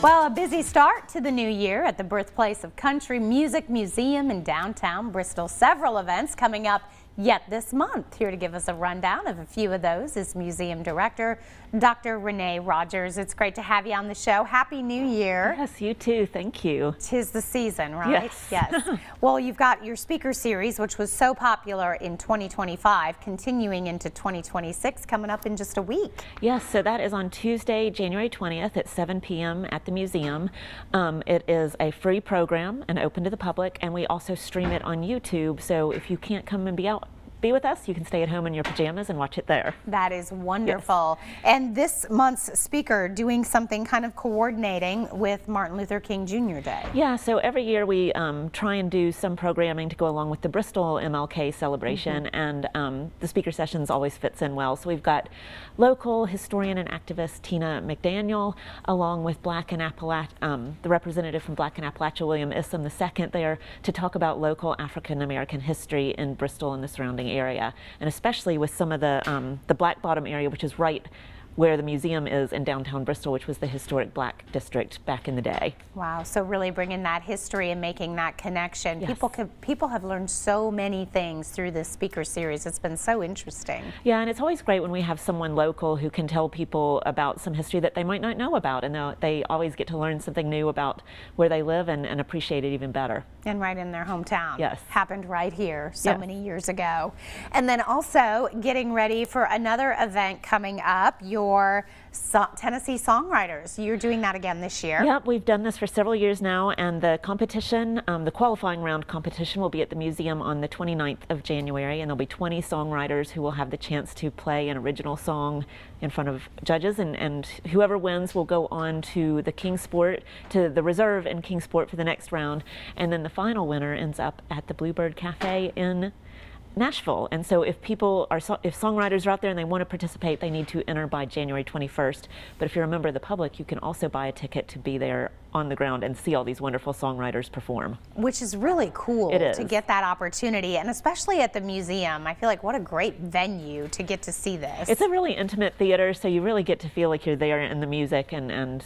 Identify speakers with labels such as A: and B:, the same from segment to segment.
A: Well, a busy start to the new year at the Birthplace of Country Music Museum in downtown Bristol. Several events coming up yet this month. Here to give us a rundown of a few of those is Museum Director Dr. Rene Rodgers. It's great to have you on the show. Happy New Year.
B: Yes, you too. Thank you.
A: 'Tis the season, right?
B: Yes.
A: Yes. Well, you've got your speaker series, which was so popular in 2025, continuing into 2026, coming up in just a week.
B: Yes, so that is on Tuesday, January 20th at 7 p.m. at the museum. It is a free program and open to the public, and we also stream it on YouTube. So if you can't come and be with us, you can stay at home in your pajamas and watch it there.
A: That is wonderful.
B: Yes.
A: And this month's speaker doing something kind of coordinating with Martin Luther King Jr. Day.
B: Yeah, so every year we try and do some programming to go along with the Bristol MLK celebration, and the speaker sessions always fits in well. So we've got local historian and activist Tina McDaniel, along with the representative from Black and Appalachia, William Issam II, there to talk about local African American history in Bristol and the surrounding area, and especially with some of the Black Bottom area, which is right where the museum is in downtown Bristol, which was the historic Black district back in the day.
A: Wow, so really bringing that history and making that connection.
B: Yes.
A: People have learned so many things through this speaker series. It's been so interesting.
B: Yeah, and it's always great when we have someone local who can tell people about some history that they might not know about, and they always get to learn something new about where they live and appreciate it even better.
A: And right in their hometown.
B: Yes.
A: Happened right here so
B: Yes.
A: many years ago. And then also getting ready for another event coming up, your Tennessee Songwriters. You're doing that again this year.
B: Yep, we've done this for several years now, and the competition, the qualifying round competition, will be at the museum on the 29th of January, and there'll be 20 songwriters who will have the chance to play an original song in front of judges, and whoever wins will go on to the reserve in Kingsport for the next round, and then the final winner ends up at the Bluebird Cafe in Nashville. And so if songwriters are out there and they want to participate, they need to enter by January 21st. But if you're a member of the public, you can also buy a ticket to be there on the ground and see all these wonderful songwriters perform.
A: Which is really cool to get that opportunity, and especially at the museum. I feel like what a great venue to get to see this.
B: It's a really intimate theater, so you really get to feel like you're there in the music and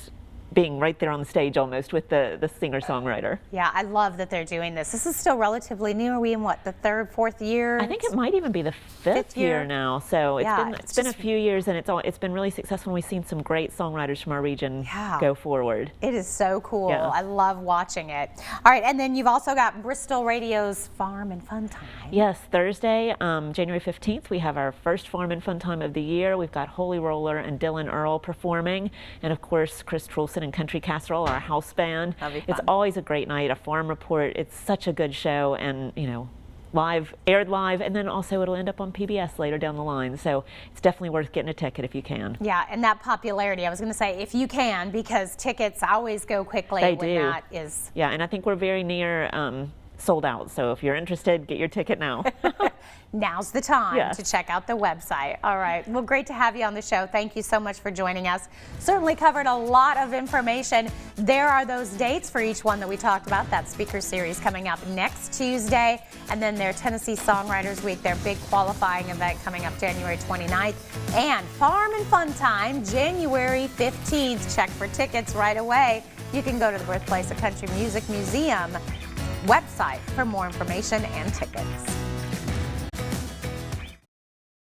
B: being right there on the stage almost with the singer-songwriter.
A: Yeah, I love that they're doing this. This is still relatively new. Are we in what, the third, fourth year?
B: I think it might even be the fifth year now. So it's been a few years, and it's been really successful. We've seen some great songwriters from our region go forward.
A: It is so cool.
B: Yeah.
A: I love watching it. All right, and then you've also got Bristol Radio's Farm and Fun Time.
B: Yes, Thursday, January 15th, we have our first Farm and Fun Time of the year. We've got Holy Roller and Dylan Earl performing, and of course Chris Trulson and Country Casserole, our house band. It's always a great night, a farm report. It's such a good show, and aired live, and then also it'll end up on PBS later down the line. So it's definitely worth getting a ticket if you can.
A: Yeah, and that popularity, I was going to say if you can, because tickets always go quickly that is.
B: Yeah, and I think we're very near sold out. So if you're interested, get your ticket now.
A: Now's the time to check out the website. All right. Well, great to have you on the show. Thank you so much for joining us. Certainly covered a lot of information. There are those dates for each one that we talked about. That speaker series coming up next Tuesday, and then their Tennessee Songwriters Week, their big qualifying event coming up January 29th, and Farm and Fun Time January 15th. Check for tickets right away. You can go to the Birthplace of Country Music Museum website for more information and tickets.